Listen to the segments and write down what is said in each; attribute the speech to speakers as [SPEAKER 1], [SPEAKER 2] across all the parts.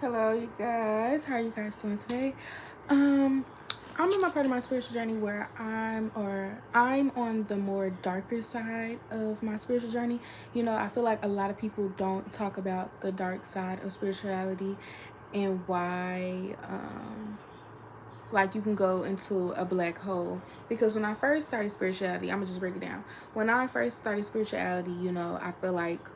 [SPEAKER 1] Hello, you guys. How are you guys doing today? Um, I'm in my part of my spiritual journey where I'm on the more darker side of my spiritual journey. I feel like a lot of people don't talk about the dark side of spirituality and why like you can go into a black hole. Because when I first started spirituality, I'm gonna just break it down. When I first started spirituality, I feel like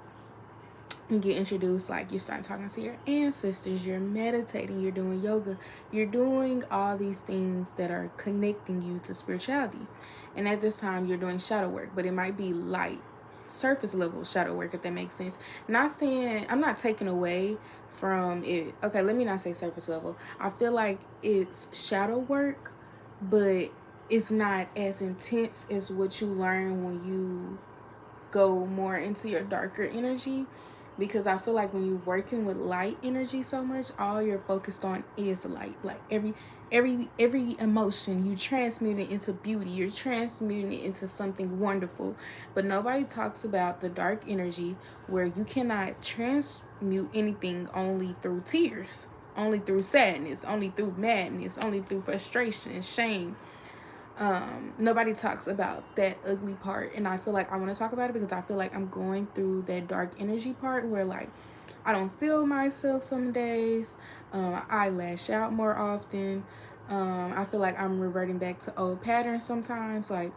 [SPEAKER 1] you get introduced, like you start talking to your ancestors, you're meditating, you're doing yoga, you're doing all these things that are connecting you to spirituality. And at this time you're doing shadow work, but it might be light surface level shadow work, if that makes sense. Not saying, I'm not taking away from it. Okay, let me not say surface level. I feel like it's shadow work, but it's not as intense as what you learn when you go more into your darker energy, because I feel like when you're working with light energy so much, all you're focused on is light. Like every emotion you transmute it into beauty, you're transmuting it into something wonderful. But nobody talks about the dark energy where you cannot transmute anything only through tears, only through sadness, only through madness, only through frustration and shame. Nobody talks about that ugly part, and I feel like I want to talk about it because I feel like I'm going through that dark energy part where, like, I don't feel myself some days. I lash out more often. I feel like I'm reverting back to old patterns sometimes, like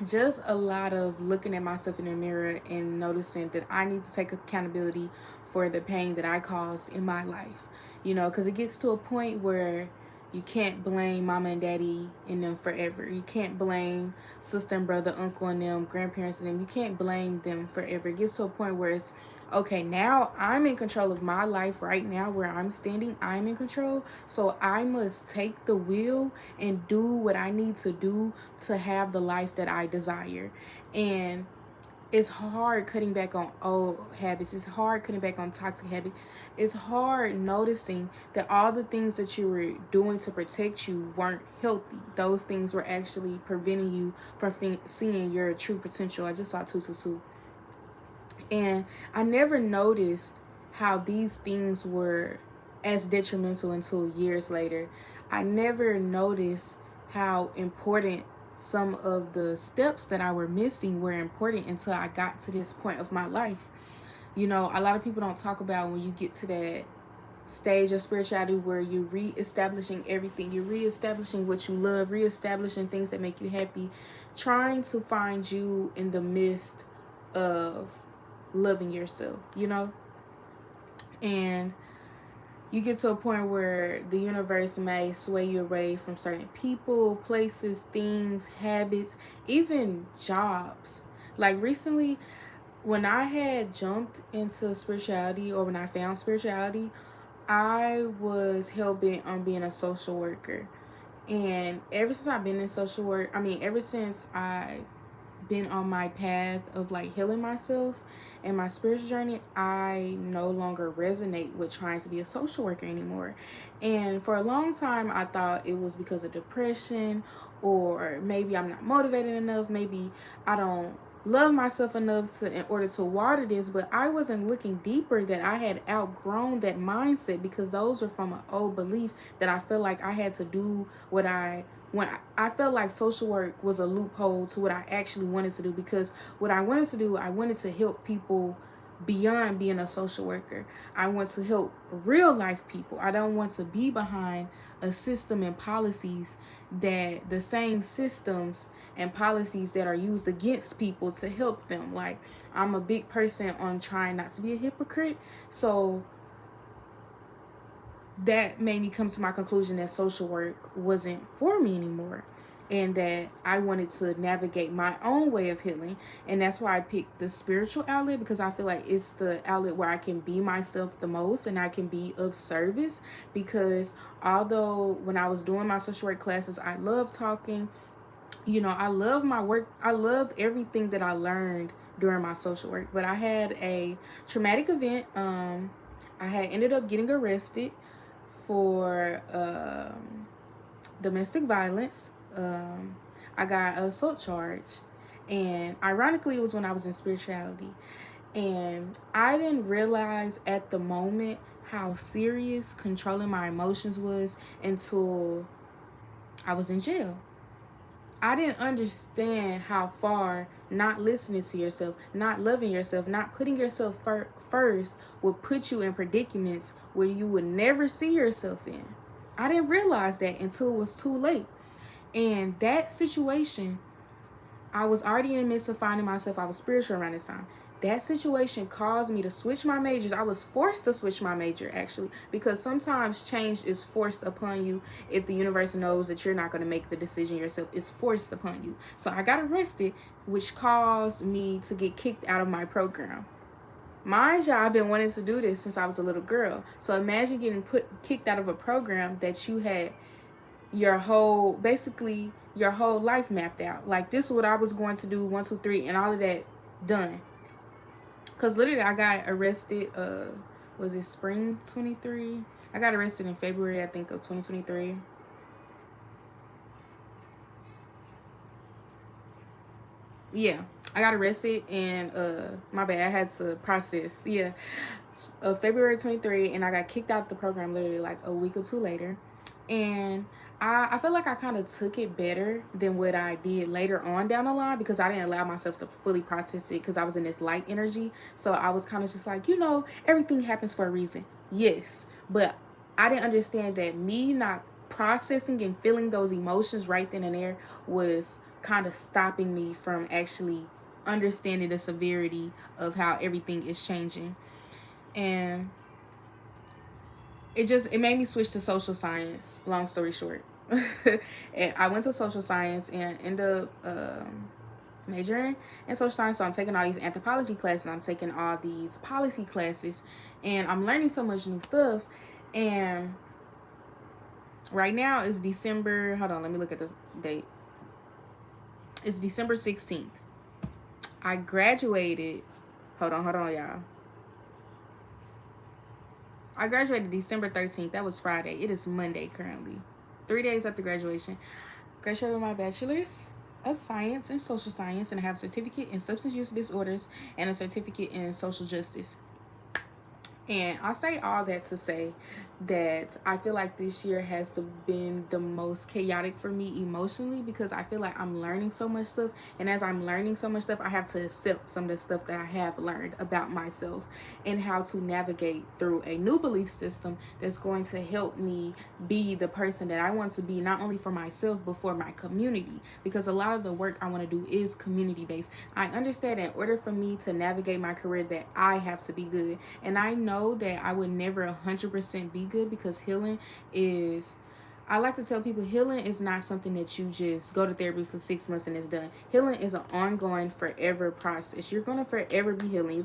[SPEAKER 1] just a lot of looking at myself in the mirror and noticing that I need to take accountability for the pain that I caused in my life. Because it gets to a point where you can't blame mama and daddy and them forever. You can't blame sister and brother, uncle and them, grandparents and them. You can't blame them forever. It gets to a point where it's okay, now I'm in control of my life right now where I'm standing. I'm in control. So I must take the wheel and do what I need to do to have the life that I desire. And it's hard cutting back on old habits. It's hard cutting back on toxic habits. It's hard noticing that all the things that you were doing to protect you weren't healthy. Those things were actually preventing you from seeing your true potential. I just saw 222. And I never noticed how these things were as detrimental until years later. I never noticed how important some of the steps that I were missing were important until I got to this point of my life. A lot of people don't talk about when you get to that stage of spirituality where you're reestablishing everything. You're reestablishing what you love, reestablishing things that make you happy, trying to find you in the midst of loving yourself. And you get to a point where the universe may sway you away from certain people, places, things, habits, even jobs. Like recently, when I had jumped into spirituality, or when I found spirituality, I was hell bent on being a social worker. And ever since I've been in social work, ever since I've been on my path of like healing myself and my spiritual journey, I no longer resonate with trying to be a social worker anymore. And for a long time, I thought it was because of depression, or maybe I'm not motivated enough, maybe I don't love myself enough to in order to water this. But I wasn't looking deeper, that I had outgrown that mindset, because those were from an old belief that I felt like I had to do what when I felt like social work was a loophole to what I actually wanted to do. Because what I wanted to do, I wanted to help people beyond being a social worker. I want to help real life people. I don't want to be behind a system and policies, that the same systems and policies that are used against people to help them. Like, I'm a big person on trying not to be a hypocrite. So that made me come to my conclusion that social work wasn't for me anymore, and that I wanted to navigate my own way of healing. And that's why I picked the spiritual outlet, because I feel like it's the outlet where I can be myself the most and I can be of service. Because although when I was doing my social work classes, I loved talking, I love my work, I loved everything that I learned during my social work. But I had a traumatic event. I had ended up getting arrested for domestic violence. I got an assault charge, and ironically, it was when I was in spirituality. And I didn't realize at the moment how serious controlling my emotions was until I was in jail. I didn't understand how far not listening to yourself, not loving yourself, not putting yourself first would put you in predicaments where you would never see yourself in. I didn't realize that until it was too late. And that situation, I was already in the midst of finding myself. I was spiritual around this time. That situation caused me to switch my majors. I was forced to switch my major, actually, because sometimes change is forced upon you if the universe knows that you're not going to make the decision yourself. It's forced upon you. So I got arrested, which caused me to get kicked out of my program. Mind you, I've been wanting to do this since I was a little girl. So imagine getting kicked out of a program that you had your whole life mapped out. Like, this is what I was going to do, 1, 2, 3, and all of that done. Because literally I got arrested, was it spring 23? I got arrested in February, I think, of 2023. Yeah, I got arrested, and my bad, I had to process. Yeah, February 23, and I got kicked out the program literally like a week or two later. And I feel like I kind of took it better than what I did later on down the line, because I didn't allow myself to fully process it, because I was in this light energy. So I was kind of just like, everything happens for a reason. Yes, but I didn't understand that me not processing and feeling those emotions right then and there was kind of stopping me from actually understanding the severity of how everything is changing. And it made me switch to social science, long story short. And I went to social science and ended up majoring in social science. So I'm taking all these anthropology classes, I'm taking all these policy classes, and I'm learning so much new stuff. And right now it's December, hold on, let me look at the date. It's December 16th. I graduated, hold on, y'all. I graduated December 13th. That was Friday. It is Monday currently. 3 days after graduation. Graduated with my bachelor's of science in social science, and I have a certificate in substance use disorders and a certificate in social justice. And I say all that to say that I feel like this year has been the most chaotic for me emotionally, because I feel like I'm learning so much stuff. And as I'm learning so much stuff, I have to accept some of the stuff that I have learned about myself and how to navigate through a new belief system that's going to help me be the person that I want to be, not only for myself, but for my community. Because a lot of the work I want to do is community based. I understand in order for me to navigate my career that I have to be good. And I know that I would never 100% be good, because healing is, I like to tell people, healing is not something that you just go to therapy for 6 months and it's done. Healing is an ongoing, forever process. You're going to forever be healing.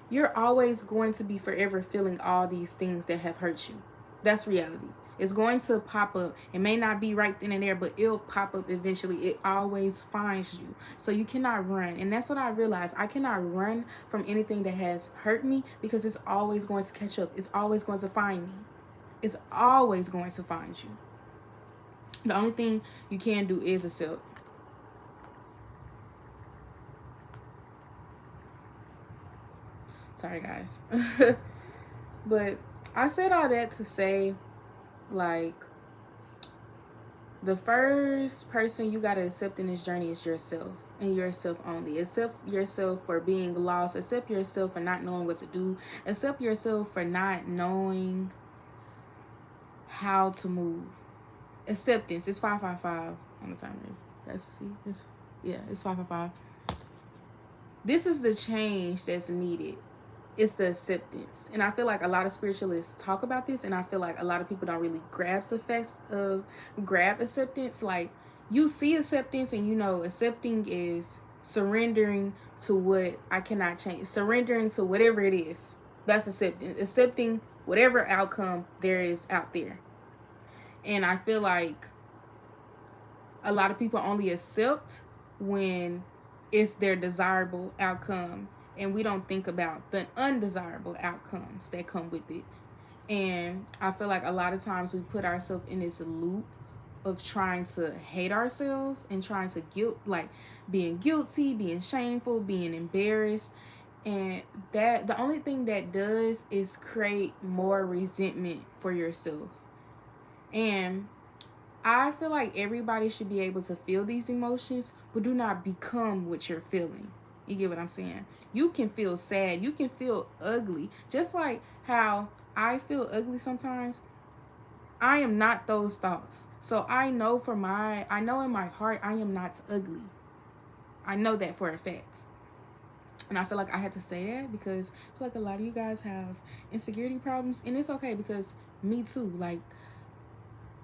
[SPEAKER 1] You're always going to be forever feeling all these things that have hurt you. That's reality. It's going to pop up. It may not be right then and there, but it'll pop up eventually. It always finds you. So you cannot run. And that's what I realized. I cannot run from anything that has hurt me, because it's always going to catch up. It's always going to find me. It's always going to find you. The only thing you can do is accept. Sorry, guys. But I said all that to say, like, the first person you got to accept in this journey is yourself, and yourself only. Accept yourself for being lost. Accept yourself for not knowing what to do. Accept yourself for not knowing how to move. Acceptance. It's 555 on the timer. It's 555. This is the change that's needed. It's the acceptance. And I feel like a lot of spiritualists talk about this, and I feel like a lot of people don't really grab acceptance. Like, you see acceptance, and accepting is surrendering to what I cannot change. Surrendering to whatever it is. That's acceptance. Accepting whatever outcome there is out there. And I feel like a lot of people only accept when it's their desirable outcome, and we don't think about the undesirable outcomes that come with it. And I feel like a lot of times we put ourselves in this loop of trying to hate ourselves and trying to being guilty, being shameful, being embarrassed. And that the only thing that does is create more resentment for yourself. And I feel like everybody should be able to feel these emotions, but do not become what you're feeling. You get what I'm saying? You can feel sad. You can feel ugly. Just like how I feel ugly sometimes. I am not those thoughts. So I know in my heart, I am not ugly. I know that for a fact. And I feel like I had to say that because I feel like a lot of you guys have insecurity problems. And it's okay because me too. Like,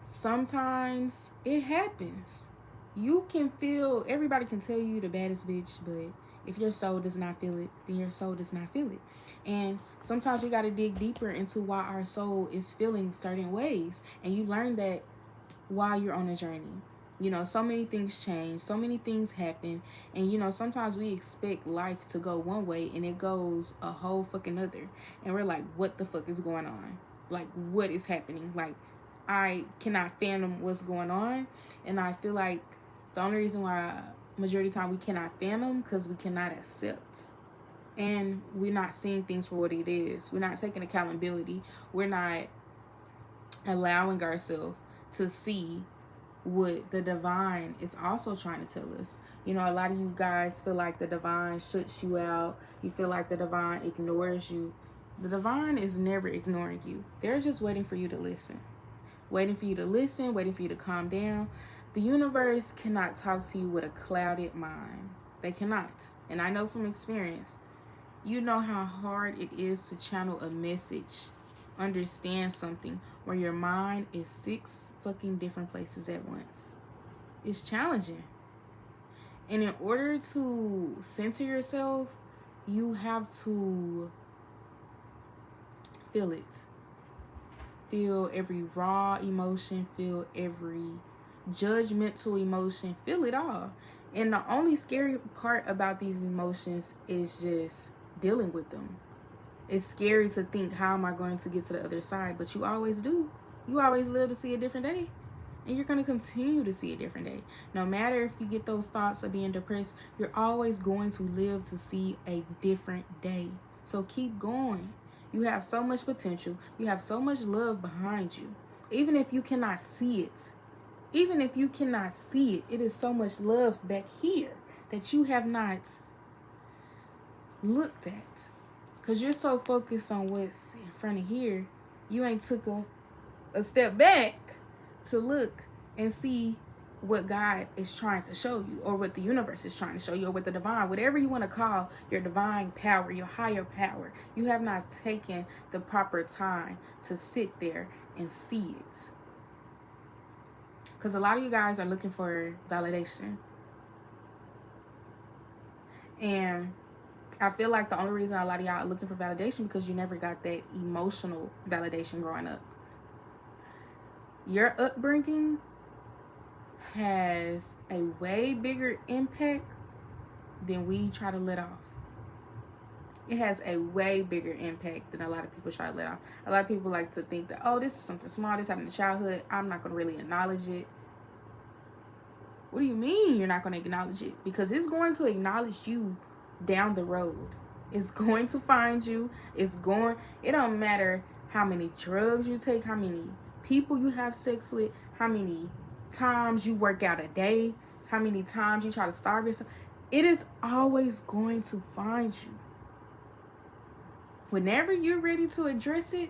[SPEAKER 1] sometimes it happens. You can feel, everybody can tell you the baddest bitch, but if your soul does not feel it, then your soul does not feel it. And sometimes we got to dig deeper into why our soul is feeling certain ways. And you learn that while you're on a journey. You know, so many things change, so many things happen. And, you know, sometimes we expect life to go one way and it goes a whole fucking other. And we're like, what the fuck is going on? Like, what is happening? Like, I cannot fathom what's going on. And I feel like the only reason why majority of the time we cannot fathom because we cannot accept. And we're not seeing things for what it is. We're not taking accountability. We're not allowing ourselves to see what the divine is also trying to tell us. You know, a lot of you guys feel like the divine shuts you out. You feel like the divine ignores you. The divine is never ignoring you. They're just waiting for you to listen. Waiting for you to listen, waiting for you to calm down. The universe cannot talk to you with a clouded mind. They cannot. And I know from experience, you know how hard it is to channel a message, understand something, where your mind is 6 fucking different places at once. It's challenging. And in order to center yourself, you have to feel it. Feel every raw emotion, feel every judgmental emotion, feel it all. And the only scary part about these emotions is just dealing with them. It's scary to think, how am I going to get to the other side? But you always do. You always live to see a different day. And you're going to continue to see a different day. No matter if you get those thoughts of being depressed, you're always going to live to see a different day. So keep going. You have so much potential. You have so much love behind you. Even if you cannot see it. Even if you cannot see it, it is so much love back here that you have not looked at. Because you're so focused on what's in front of here, you ain't took a step back to look and see what God is trying to show you, or what the universe is trying to show you, or what the divine, whatever you want to call your divine power, your higher power. You have not taken the proper time to sit there and see it. Because a lot of you guys are looking for validation. And I feel like the only reason a lot of y'all are looking for validation because you never got that emotional validation growing up. Your upbringing has a way bigger impact than we try to let off. It has a way bigger impact than a lot of people try to let off. A lot of people like to think that, oh, this is something small, this happened in childhood, I'm not going to really acknowledge it. What do you mean you're not going to acknowledge it? Because it's going to acknowledge you down the road. It's going to find you. It don't matter how many drugs you take, how many people you have sex with, how many times you work out a day, how many times you try to starve yourself. It is always going to find you. Whenever you're ready to address it,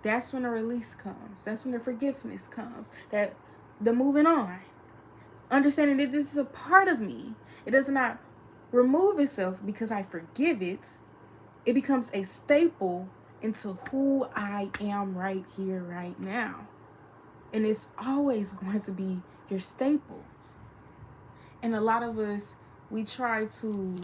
[SPEAKER 1] that's when the release comes. That's when the forgiveness comes. That the moving on. Understanding that this is a part of me. It does not remove itself because I forgive it. It becomes a staple into who I am right here, right now. And it's always going to be your staple. And a lot of us, we try to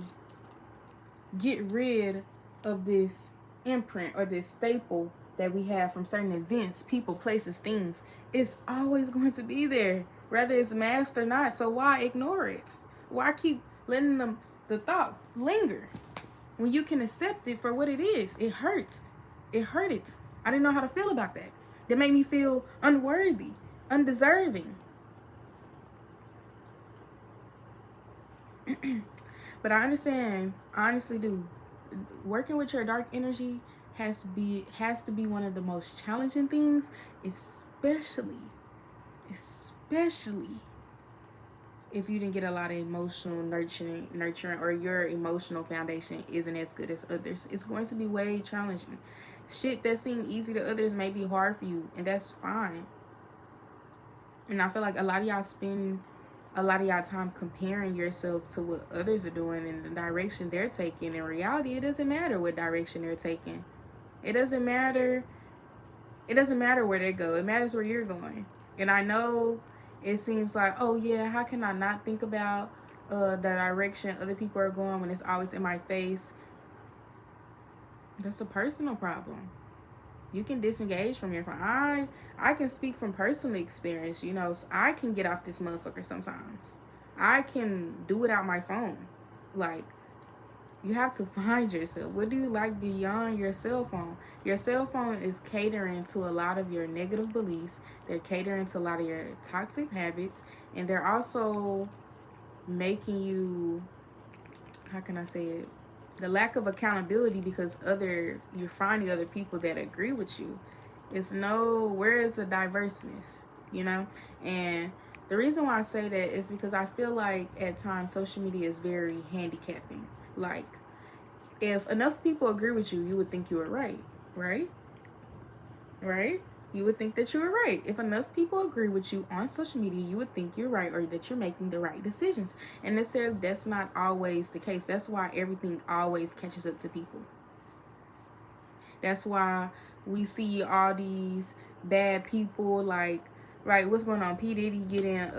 [SPEAKER 1] get rid of this imprint or this staple that we have from certain events, people, places, things. It's always going to be there, whether it's masked or not. So why ignore it? Why keep letting the thought linger when you can accept it for what it is? It hurts. It hurt it. I didn't know how to feel about that. That made me feel unworthy, undeserving. But I understand, I honestly do. Working with your dark energy has to be one of the most challenging things, especially if you didn't get a lot of emotional nurturing, or your emotional foundation isn't as good as others. It's going to be way challenging. Shit that seems easy to others may be hard for you, and that's fine. And I feel like a lot of y'all spend a lot of y'all time comparing yourself to what others are doing and the direction they're taking. In reality, it doesn't matter what direction they're taking. It doesn't matter where they go. It matters where you're going. And I know it seems like, oh yeah, how can I not think about the direction other people are going when it's always in my face? That's a personal problem. You can disengage from your phone. I can speak from personal experience. You know, so I can get off this motherfucker sometimes. I can do without my phone. Like, you have to find yourself. What do you like beyond your cell phone? Your cell phone is catering to a lot of your negative beliefs. They're catering to a lot of your toxic habits. And they're also making you, how can I say it? The lack of accountability, because you're finding other people that agree with you. Where is the diverseness, you know? And the reason why I say that is because I feel like at times social media is very handicapping. Like, if enough people agree with you, you would think you were right? You would think that you were right. If enough people agree with you on social media, you would think you're right, or that you're making the right decisions. And necessarily, that's not always the case. That's why everything always catches up to people. That's why we see all these bad people, like, right, what's going on? P. Diddy getting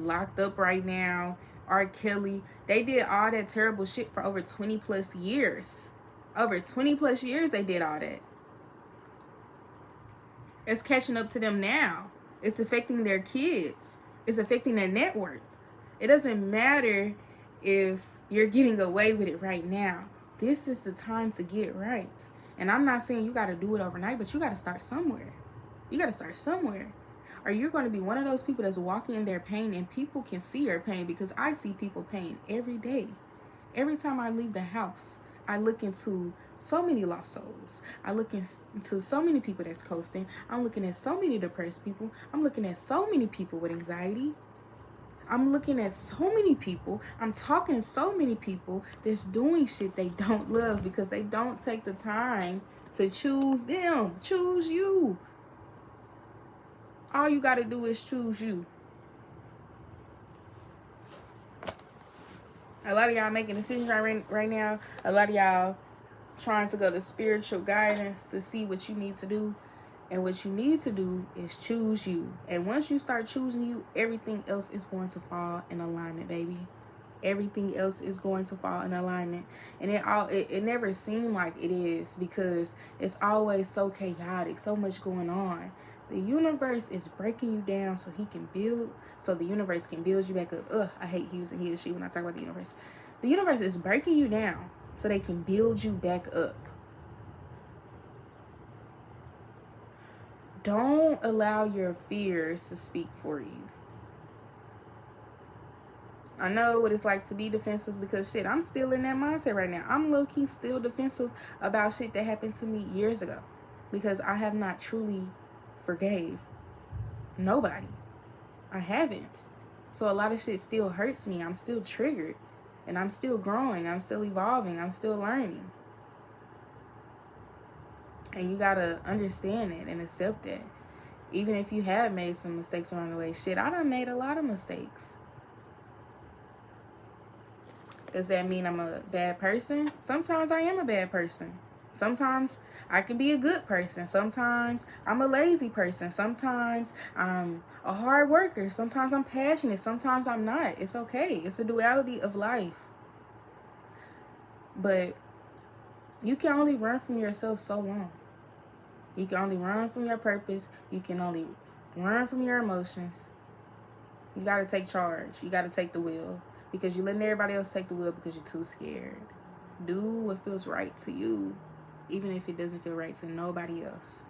[SPEAKER 1] locked up right now. R. Kelly. They did all that terrible shit for over 20 plus years. Over 20 plus years they did all that. It's catching up to them now. It's affecting their kids. It's affecting their net worth. It doesn't matter if you're getting away with it right now. This is the time to get right. And I'm not saying you got to do it overnight, but you got to start somewhere. Or you're going to be one of those people that's walking in their pain, and people can see your pain, because I see people pain every day. Every time I leave the house, I look into so many lost souls. I look into so many people that's coasting. I'm looking at so many depressed people. I'm looking at so many people with anxiety. I'm looking at so many people. I'm talking to so many people that's doing shit they don't love, because they don't take the time to choose them. Choose you. All you got to do is choose you. A lot of y'all making decisions right now. A lot of y'all trying to go to spiritual guidance to see what you need to do. And what you need to do is choose you. And once you start choosing you, everything else is going to fall in alignment, baby. Everything else is going to fall in alignment. And it never seemed like it is, because it's always so chaotic, so much going on. The universe is breaking you down so the universe can build you back up. I hate using he or she when I talk about the universe. The universe is breaking you down so they can build you back up. Don't allow your fears to speak for you. I know what it's like to be defensive, because shit, I'm still in that mindset right now. I'm low-key still defensive about shit that happened to me years ago, because I have not truly forgave nobody. I haven't. So a lot of shit still hurts me. I'm still triggered, and I'm still growing. I'm still evolving. I'm still learning. And you gotta understand it and accept that. Even if you have made some mistakes along the way. Shit, I done made a lot of mistakes. Does that mean I'm a bad person? Sometimes I am a bad person. Sometimes I can be a good person. Sometimes I'm a lazy person. Sometimes I'm a hard worker. Sometimes I'm passionate. Sometimes I'm not. It's okay. It's a duality of life. But you can only run from yourself so long. You can only run from your purpose. You can only run from your emotions. You got to take charge. You got to take the wheel. Because you're letting everybody else take the wheel because you're too scared. Do what feels right to you, even if it doesn't feel right to nobody else.